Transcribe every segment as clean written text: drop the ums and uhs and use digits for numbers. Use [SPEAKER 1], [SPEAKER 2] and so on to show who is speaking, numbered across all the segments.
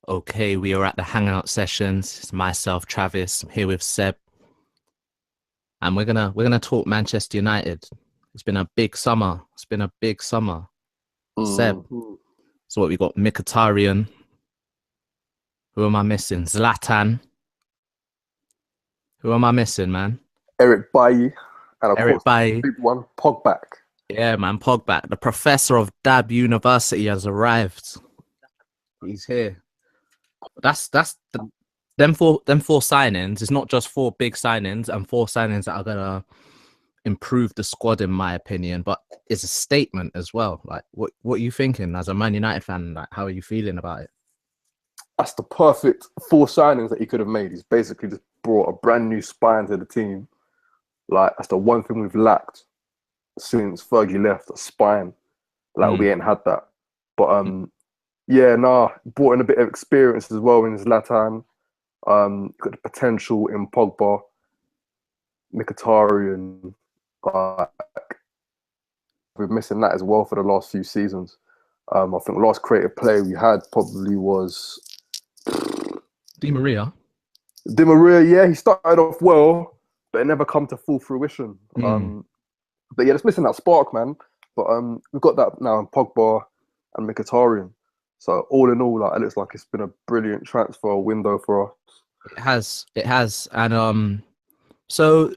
[SPEAKER 1] Okay, we are at the hangout sessions. It's myself, Travis. I'm here with Seb, and we're gonna talk Manchester United. It's been a big summer. It's been a big summer. Seb.
[SPEAKER 2] Mhm.
[SPEAKER 1] So what we got? Mkhitaryan. Who am I missing? Zlatan. Who am I missing, man?
[SPEAKER 2] Eric Bailly, and of
[SPEAKER 1] Eric
[SPEAKER 2] course, the
[SPEAKER 1] Bailly.
[SPEAKER 2] big one, Pogba.
[SPEAKER 1] Yeah, man. Pogba. The professor of Dab University has arrived. He's here. That's them four signings. It's not just four big signings and four signings that are gonna improve the squad, in my opinion, but it's a statement as well. Like, what are you thinking as a Man United fan? Like, how are you feeling about it?
[SPEAKER 2] That's the perfect four signings that he could have made. He's basically just brought a brand new spine to the team. Like, that's the one thing we've lacked since Fergie left, a spine. Like,
[SPEAKER 1] Mm.
[SPEAKER 2] we ain't had that. But yeah, nah, brought in a bit of experience as well in Zlatan. Got the potential in Pogba, Mkhitaryan. Like, we're missing that as well for the last few seasons. I think the last creative player we had probably was
[SPEAKER 1] Di Maria.
[SPEAKER 2] Di Maria. Yeah, he started off well, but it never come to full fruition.
[SPEAKER 1] Mm.
[SPEAKER 2] But yeah, it's missing that spark, man. But we've got that now in Pogba and Mkhitaryan. So all in all, like, it looks like it's been a brilliant transfer window for us.
[SPEAKER 1] It has, and so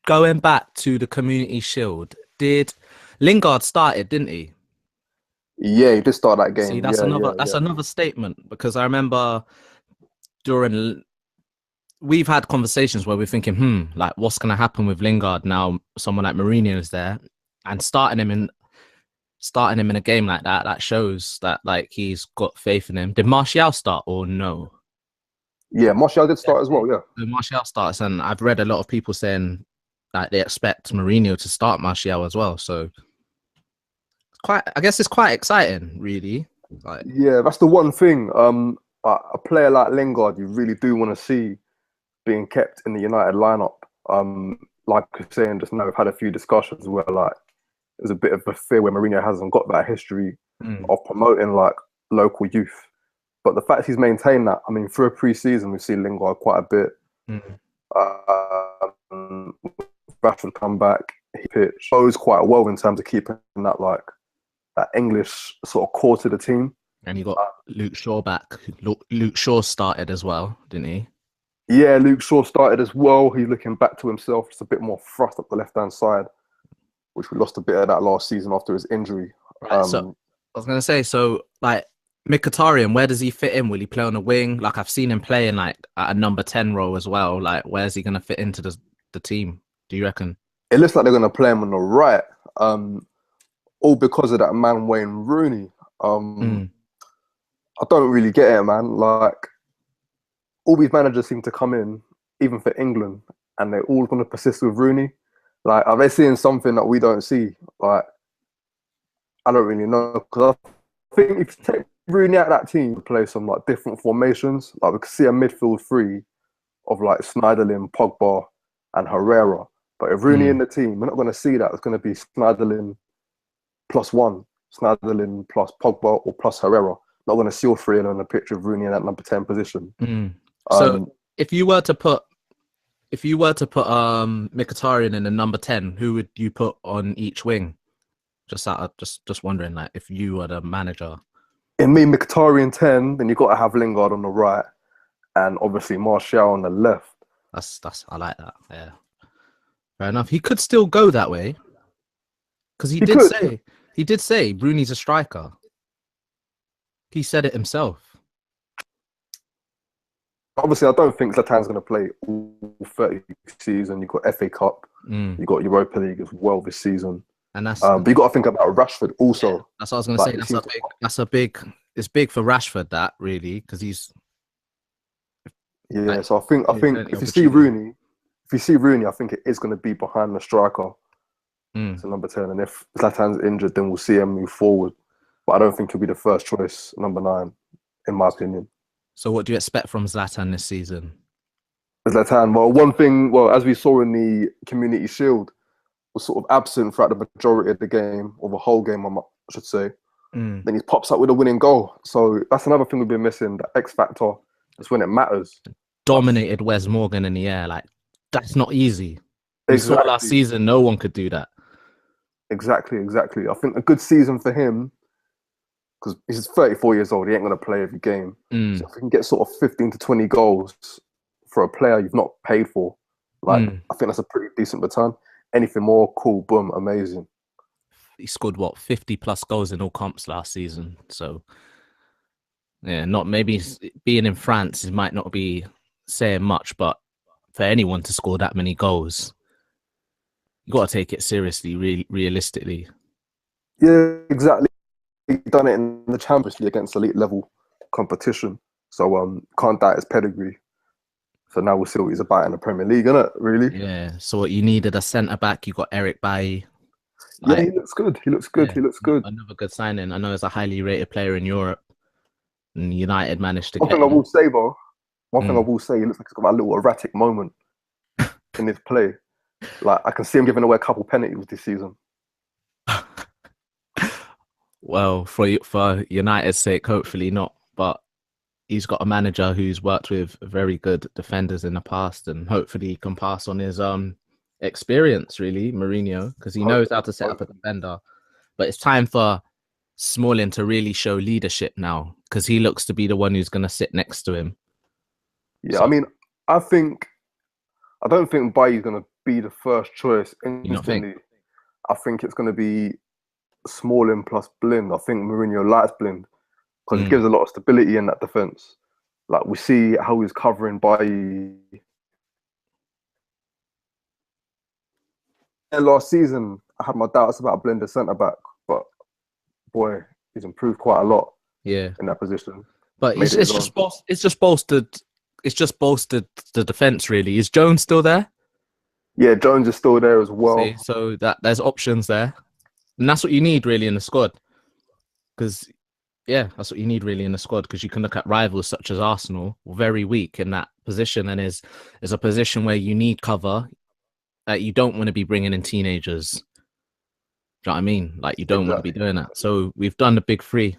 [SPEAKER 1] going back to the Community Shield, did Lingard started, didn't he?
[SPEAKER 2] Yeah, he did start that
[SPEAKER 1] See,
[SPEAKER 2] game.
[SPEAKER 1] that's
[SPEAKER 2] Yeah,
[SPEAKER 1] another
[SPEAKER 2] yeah,
[SPEAKER 1] that's
[SPEAKER 2] yeah.
[SPEAKER 1] another statement because I remember during we've had conversations where we're thinking, like what's gonna happen with Lingard now? Someone like Mourinho is there, and starting him in a game like that, that shows that like he's got faith in him. Did Martial start or no?
[SPEAKER 2] Yeah, Martial did start as well. Yeah.
[SPEAKER 1] So Martial starts, and I've read a lot of people saying that they expect Mourinho to start Martial as well. So I guess it's quite exciting, really. Like,
[SPEAKER 2] Yeah, that's the one thing. A player like Lingard, you really do want to see being kept in the United lineup. Like I was saying just now, we've had a few discussions where like there's a bit of a fear where Mourinho hasn't got that history
[SPEAKER 1] mm,
[SPEAKER 2] of promoting like local youth. But the fact he's maintained that, I mean, through a pre-season, we've seen Lingard quite a bit.
[SPEAKER 1] mm.
[SPEAKER 2] Rashford come back, he pitched, shows quite well in terms of keeping that like that English sort of core to the team.
[SPEAKER 1] And you got Luke Shaw back. Luke Shaw started as well, didn't he?
[SPEAKER 2] Yeah, Luke Shaw started as well. He's looking back to himself, just a bit more thrust up the left hand side, which we lost a bit of that last season after his injury.
[SPEAKER 1] Right. So I was gonna say, so like Mkhitaryan, where does he fit in? Will he play on the wing? Like I've seen him playing like at a number 10 role as well. Like where's he gonna fit into the team? Do you reckon?
[SPEAKER 2] It looks like they're going to play him on the right, um, all because of that man Wayne Rooney. Um,
[SPEAKER 1] Mm.
[SPEAKER 2] I don't really get it, man. Like all these managers seem to come in, even for England, and they're all going to persist with Rooney. Like, are they seeing something that we don't see? Like, I don't really know because I think if you take Rooney out of that team, play some like different formations. Like we could see a midfield three of like Snyderlin, Pogba, and Herrera. But if Rooney in
[SPEAKER 1] Mm.
[SPEAKER 2] the team, we're not going to see that. It's going to be Snyderlin plus one, Snyderlin plus Pogba or plus Herrera. Not going to see all three in a picture of Rooney in that number 10 position.
[SPEAKER 1] Mm. So
[SPEAKER 2] Um,
[SPEAKER 1] if you were to put Mkhitaryan in the number 10, who would you put on each wing? Just wondering, like if you were the manager.
[SPEAKER 2] in me, Mkhitaryan 10, then you've got to have Lingard on the right and obviously Martial on the left.
[SPEAKER 1] That's I like that. Yeah. Fair enough. He could still go that way because
[SPEAKER 2] He could.
[SPEAKER 1] he did say Rooney's a striker. He said it himself.
[SPEAKER 2] Obviously, I don't think Zlatan's going to play all 30 season. You've got FA Cup,
[SPEAKER 1] Mm.
[SPEAKER 2] you've got Europa League as well this season.
[SPEAKER 1] And
[SPEAKER 2] But you've got to think about Rashford
[SPEAKER 1] yeah,
[SPEAKER 2] also.
[SPEAKER 1] that's what I was gonna
[SPEAKER 2] Like
[SPEAKER 1] say.
[SPEAKER 2] he seems to,
[SPEAKER 1] That's a big it's big for Rashford that really because he's
[SPEAKER 2] yeah.
[SPEAKER 1] like
[SPEAKER 2] So I think
[SPEAKER 1] plenty
[SPEAKER 2] if you see
[SPEAKER 1] opportunity.
[SPEAKER 2] Rooney, I think it is going to be behind the striker,
[SPEAKER 1] Mm.
[SPEAKER 2] so number 10. And if Zlatan's injured, then we'll see him move forward. But I don't think he'll be the first choice, number 9, in my opinion.
[SPEAKER 1] So what do you expect from Zlatan this season?
[SPEAKER 2] Zlatan, well, one thing, well, as we saw in the Community Shield, was sort of absent throughout the majority of the game, or the whole game, I should say.
[SPEAKER 1] Mm.
[SPEAKER 2] then he pops up with a winning goal. So that's another thing we've been missing, the X factor. That's when it matters.
[SPEAKER 1] Dominated Wes Morgan in the air. Like, that's not easy. We saw last
[SPEAKER 2] Exactly,
[SPEAKER 1] season, no one could do that.
[SPEAKER 2] exactly. I think a good season for him, because he's 34 years old, he ain't going to play every game. So
[SPEAKER 1] Mm.
[SPEAKER 2] if we can get sort of 15 to 20 goals for a player you've not paid for, like,
[SPEAKER 1] Mm.
[SPEAKER 2] I think that's a pretty decent return. Anything more, cool, boom, amazing.
[SPEAKER 1] He scored what 50 plus goals in all comps last season. So yeah, not maybe being in France, it might not be saying much, but for anyone to score that many goals, you got to take it seriously, realistically.
[SPEAKER 2] Yeah, exactly. He done it in the Champions League against elite level competition. So can't doubt his pedigree. So now we'll see what he's about in the Premier League, innit? Really?
[SPEAKER 1] Yeah. So what you needed a centre back, you got Eric Bailly.
[SPEAKER 2] Yeah,
[SPEAKER 1] Like,
[SPEAKER 2] he looks good. He looks good.
[SPEAKER 1] yeah,
[SPEAKER 2] He looks good.
[SPEAKER 1] another good signing. I know he's a highly rated player in Europe, and United managed to
[SPEAKER 2] One
[SPEAKER 1] get
[SPEAKER 2] thing I
[SPEAKER 1] him.
[SPEAKER 2] will say, though,
[SPEAKER 1] Mm.
[SPEAKER 2] he looks like he's got that little erratic moment in his play. Like I can see him giving away a couple penalties this season.
[SPEAKER 1] Well, for United's sake, hopefully not. But he's got a manager who's worked with very good defenders in the past, and hopefully he can pass on his experience, really, Mourinho, because he knows how
[SPEAKER 2] Hopefully,
[SPEAKER 1] to set up a
[SPEAKER 2] hopefully.
[SPEAKER 1] defender. But it's time for Smalling to really show leadership now, because he looks to be the one who's going to sit next to him.
[SPEAKER 2] Yeah, I
[SPEAKER 1] So
[SPEAKER 2] mean, I think I don't think Bailly's going to be the first choice
[SPEAKER 1] you not think?
[SPEAKER 2] instantly. I think it's going to be Smalling plus Blind. I think Mourinho likes Blind because it
[SPEAKER 1] Mm,
[SPEAKER 2] gives a lot of stability in that defense. Like we see how he's covering Bailly last season. I had my doubts about Blind as centre back, but boy, he's improved quite a lot
[SPEAKER 1] yeah,
[SPEAKER 2] in that position.
[SPEAKER 1] but
[SPEAKER 2] Made
[SPEAKER 1] it's
[SPEAKER 2] it his
[SPEAKER 1] it's
[SPEAKER 2] own.
[SPEAKER 1] just it's just bolstered. It's just bolstered the defense. Really, is Jones still there?
[SPEAKER 2] Yeah, Jones is still there as
[SPEAKER 1] See,
[SPEAKER 2] well.
[SPEAKER 1] so that there's options there, and that's what you need really in the squad. Because yeah, that's what you need really in the squad. Because you can look at rivals such as Arsenal, very weak in that position, and is a position where you need cover. That you don't want to be bringing in teenagers. Do you know what I mean? Like you don't want to be
[SPEAKER 2] Exactly.
[SPEAKER 1] doing that. So we've done the big three,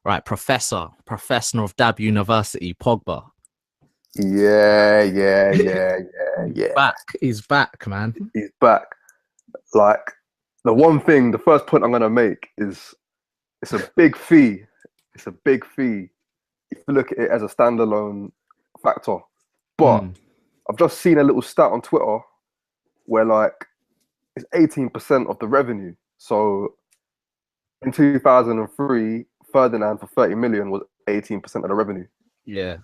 [SPEAKER 1] right? Professor of Dab University, Pogba.
[SPEAKER 2] Yeah.
[SPEAKER 1] Back. He's back, man.
[SPEAKER 2] He's back. Like the first point I'm gonna make is it's a big fee. It's a big fee if you look at it as a standalone factor. But
[SPEAKER 1] Mm,
[SPEAKER 2] I've just seen a little stat on Twitter where like it's 18% of the revenue. So in 2003, Ferdinand for 30 million was 18% of the revenue.
[SPEAKER 1] yeah.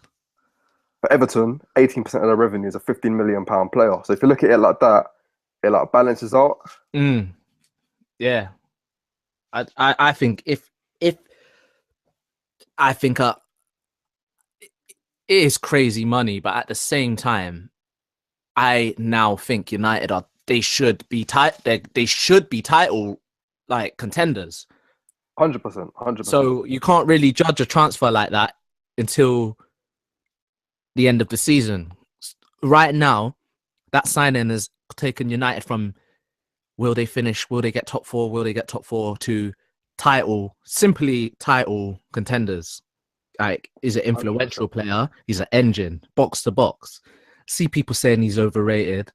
[SPEAKER 2] For Everton, 18% of the revenue is a 15 million pound player. So if you look at it like that, it like balances out.
[SPEAKER 1] Mm, yeah. I think if I think it is crazy money, but at the same time, I now think United are they should be they should be title like contenders.
[SPEAKER 2] 100%, 100%.
[SPEAKER 1] So you can't really judge a transfer like that until the end of the season. Right now, that signing has taken United from will they finish, will they get top four, will they get top four to simply title contenders. Like, is an influential
[SPEAKER 2] 100%.
[SPEAKER 1] player. He's an engine, box to box. See people saying he's overrated.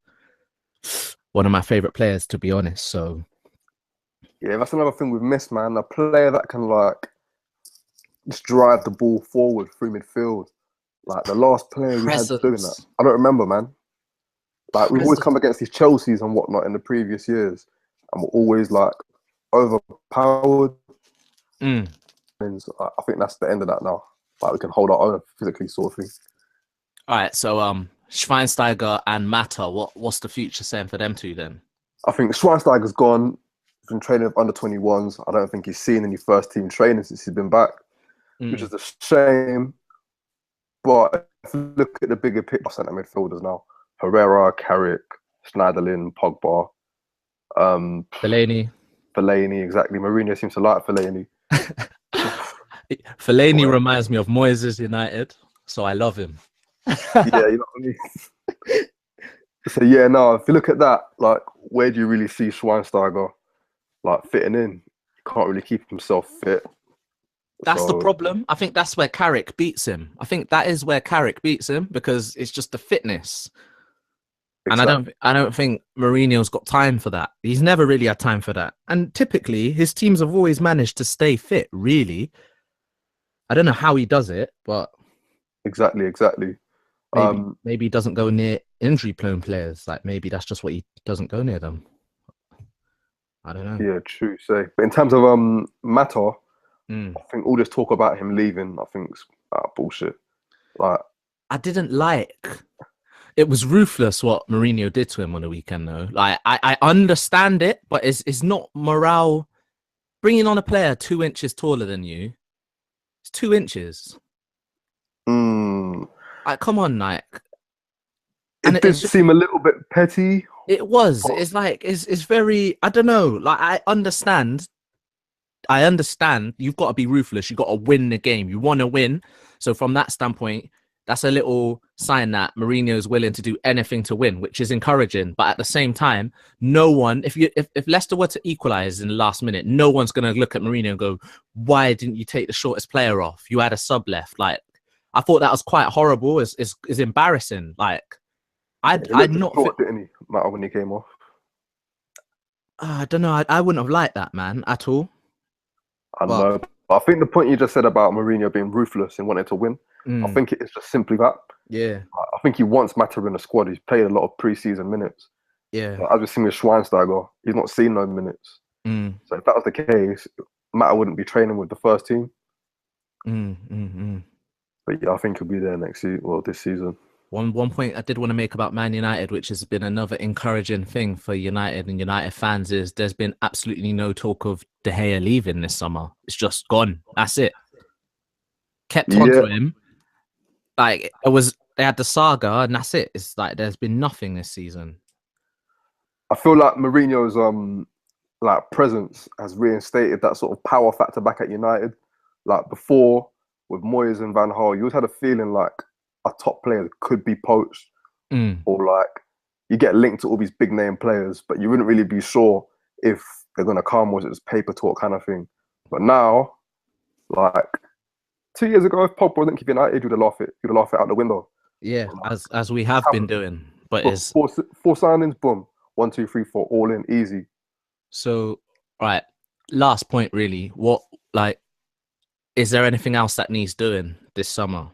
[SPEAKER 1] One of my favorite players, to be honest. So
[SPEAKER 2] Yeah, that's another thing we've missed, man. A player that can like just drive the ball forward through midfield. Like the last player we had doing that,
[SPEAKER 1] presence,
[SPEAKER 2] I don't remember, man. Like we've always come
[SPEAKER 1] presence.
[SPEAKER 2] against these Chelseas and whatnot in the previous years, and we're always like overpowered.
[SPEAKER 1] Mm.
[SPEAKER 2] And I think that's the end of that now. Like we can hold our own physically, sort of thing.
[SPEAKER 1] All right. So Schweinsteiger and Mata. What's the future saying for them two then?
[SPEAKER 2] I think Schweinsteiger's gone. He's been training with under 21s. I don't think he's seen any first team training since he's been back, which
[SPEAKER 1] Mm.
[SPEAKER 2] is a shame. But if you look at the bigger picture, centre midfielders now: Herrera, Carrick, Schneiderlin, Pogba,
[SPEAKER 1] Fellaini.
[SPEAKER 2] Fellaini. Exactly. Mourinho seems to like Fellaini.
[SPEAKER 1] Fellaini
[SPEAKER 2] Boy.
[SPEAKER 1] reminds me of Moyes' United, so I love him.
[SPEAKER 2] Yeah, you know what I mean. So yeah, no. If you look at that, like, where do you really see Schweinsteiger like fitting in? He can't really keep himself fit.
[SPEAKER 1] That's the
[SPEAKER 2] So
[SPEAKER 1] problem. I think that's where Carrick beats him. I think that is where Carrick beats him because it's just the fitness. And
[SPEAKER 2] exactly.
[SPEAKER 1] I don't think Mourinho's got time for that. He's never really had time for that. And typically his teams have always managed to stay fit, really. I don't know how he does it, but
[SPEAKER 2] Exactly. Um,
[SPEAKER 1] maybe he doesn't go near injury prone players. Like maybe that's just what he doesn't go near them. I don't know.
[SPEAKER 2] yeah, true. Say, but in terms of Mata,
[SPEAKER 1] Mm.
[SPEAKER 2] I think all this talk about him leaving, I think, is bullshit. Like,
[SPEAKER 1] I didn't like. It was ruthless what Mourinho did to him on the weekend, though. Like I understand it, but it's not morale. Bringing on a player 2 inches taller than you, it's 2 inches.
[SPEAKER 2] mm,
[SPEAKER 1] Like, come on, like, and
[SPEAKER 2] it did
[SPEAKER 1] it's just
[SPEAKER 2] seem a little bit petty.
[SPEAKER 1] it was.
[SPEAKER 2] But
[SPEAKER 1] It's like it's very. I don't know. Like I understand. I understand. You've got to be ruthless. You've got to win the game. You want to win. So from that standpoint, that's a little sign that Mourinho is willing to do anything to win, which is encouraging. But at the same time, no one, if Leicester were to equalize in the last minute, no one's going to look at Mourinho and go, "Why didn't you take the shortest player off? You had a sub left." Like I thought that was quite horrible. Is embarrassing. Like
[SPEAKER 2] yeah, he
[SPEAKER 1] I'd
[SPEAKER 2] looked
[SPEAKER 1] not fit.
[SPEAKER 2] distraught, didn't he, Mata, when he came off?
[SPEAKER 1] I don't know. I wouldn't have liked that, man, at all.
[SPEAKER 2] I
[SPEAKER 1] But
[SPEAKER 2] know. But I think the point you just said about Mourinho being ruthless and wanting to win, I
[SPEAKER 1] mm,
[SPEAKER 2] think it is just simply that.
[SPEAKER 1] yeah,
[SPEAKER 2] I think he wants Mata in the squad. He's played a lot of preseason minutes.
[SPEAKER 1] yeah.
[SPEAKER 2] But as we've seen with Schweinsteiger, he's not seen no minutes.
[SPEAKER 1] Mm,
[SPEAKER 2] So if that was the case, Mata wouldn't be training with the first team.
[SPEAKER 1] mm.
[SPEAKER 2] But yeah, I think he'll be there next season. Well, this season.
[SPEAKER 1] One point I did want to make about Man United, which has been another encouraging thing for United and United fans, is there's been absolutely no talk of De Gea leaving this summer. It's just gone. That's it. Kept on
[SPEAKER 2] Yeah,
[SPEAKER 1] to him. Like they had the saga, and that's it. It's like there's been nothing this season.
[SPEAKER 2] I feel like Mourinho's like presence has reinstated that sort of power factor back at United. Like before with Moyes and Van Gaal, you always had a feeling like a top player could be poached,
[SPEAKER 1] Mm,
[SPEAKER 2] or like you get linked to all these big name players, but you wouldn't really be sure if they're gonna come or is it just paper talk kind of thing. But now, like 2 years ago, if Pogba didn't keep United, you'd have laughed it out the window.
[SPEAKER 1] yeah,
[SPEAKER 2] But, like,
[SPEAKER 1] as we have been doing, but
[SPEAKER 2] boom,
[SPEAKER 1] it's
[SPEAKER 2] four signings, boom, 1, 2, 3, 4, all in, easy.
[SPEAKER 1] so right. Last point, really. What like is there anything else that needs doing this summer?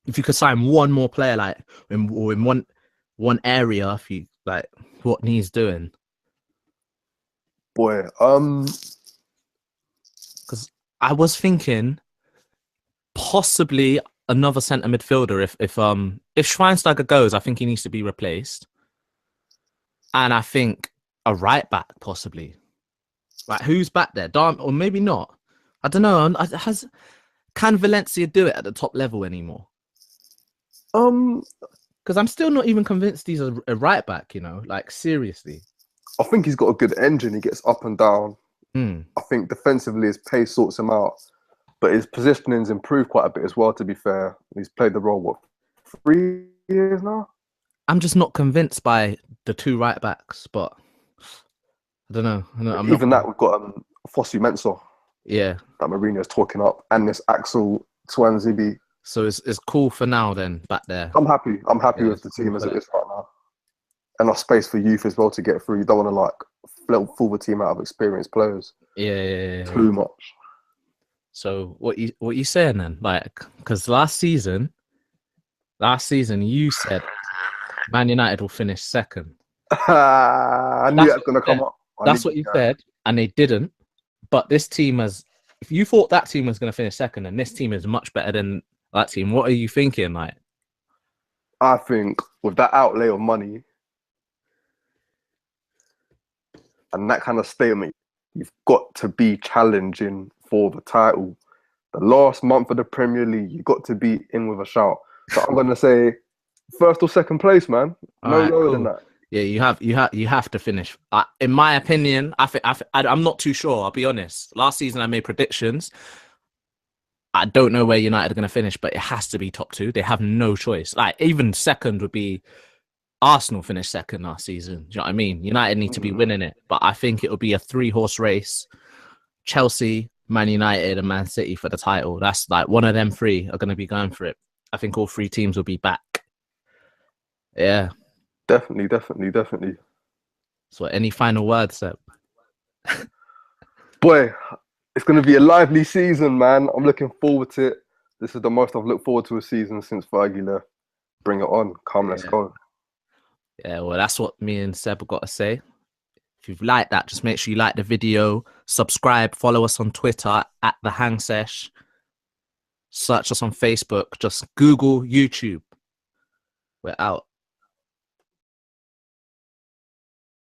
[SPEAKER 1] If you could sign one more player, like in one area, if you like, what needs doing?
[SPEAKER 2] Boy,
[SPEAKER 1] Because I was thinking possibly another centre midfielder. If Schweinsteiger goes, I think he needs to be replaced, and I think a right back possibly. Like who's back there? Or maybe not. I don't know. Can Valencia do it at the top level anymore?
[SPEAKER 2] um,
[SPEAKER 1] Because I'm still not even convinced he's a right back. You know, like seriously.
[SPEAKER 2] I think he's got a good engine. He gets up and down.
[SPEAKER 1] Mm.
[SPEAKER 2] I think defensively his pace sorts him out, but his positioning's improved quite a bit as well. To be fair, he's played the role 3 years now.
[SPEAKER 1] I'm just not convinced by the two right backs, but I don't know. I'm not.
[SPEAKER 2] Even that, we've got Fosu Mensah
[SPEAKER 1] Yeah.
[SPEAKER 2] that Mourinho's talking up, and this Axel Swanzibi.
[SPEAKER 1] So it's cool for now then back there.
[SPEAKER 2] I'm happy. I'm happy
[SPEAKER 1] Yeah,
[SPEAKER 2] with
[SPEAKER 1] it's
[SPEAKER 2] the
[SPEAKER 1] cool
[SPEAKER 2] team
[SPEAKER 1] for
[SPEAKER 2] as it
[SPEAKER 1] that.
[SPEAKER 2] is right now. Enough space for youth as well to get through. You don't want to like fill the team out of experienced players
[SPEAKER 1] Yeah.
[SPEAKER 2] too much.
[SPEAKER 1] So what you saying then? Like, because last season you said Man United will finish second.
[SPEAKER 2] I knew
[SPEAKER 1] That's
[SPEAKER 2] that was
[SPEAKER 1] what you
[SPEAKER 2] gonna come
[SPEAKER 1] said.
[SPEAKER 2] up. I knew
[SPEAKER 1] That's what you said, and they didn't. But this team has. If you thought that team was going to finish second, and this team is much better than that team, what are you thinking? Like,
[SPEAKER 2] I think with that outlay of money and that kind of statement, you've got to be challenging for the title. The last month of the Premier League, you got to be in with a shout. So I'm gonna say first or second place, man.
[SPEAKER 1] all
[SPEAKER 2] No
[SPEAKER 1] right,
[SPEAKER 2] lower than
[SPEAKER 1] cool.
[SPEAKER 2] that.
[SPEAKER 1] Yeah, you have to finish. In my opinion, I'm not too sure. I'll be honest. Last season, I made predictions. I don't know where United are going to finish, but it has to be top two. They have no choice. Like even second would be Arsenal finished second last season. Do you know what I mean? United need to be
[SPEAKER 2] Mm.
[SPEAKER 1] winning it, but I think it'll be a 3-horse race. Chelsea, Man United and Man City for the title. That's like one of them three are going to be going for it. I think all three teams will be back. Yeah.
[SPEAKER 2] Definitely.
[SPEAKER 1] So any final words, Seb?
[SPEAKER 2] Boy, it's going to be a lively season, man. I'm looking forward to it. This is the most I've looked forward to a season since Fergie left. Bring it on. Come, let's go.
[SPEAKER 1] Yeah, well, that's what me and Seb have got to say. If you've liked that, just make sure you like the video, subscribe, follow us on Twitter at The Hang Sesh. Search us on Facebook. Just Google YouTube. We're out.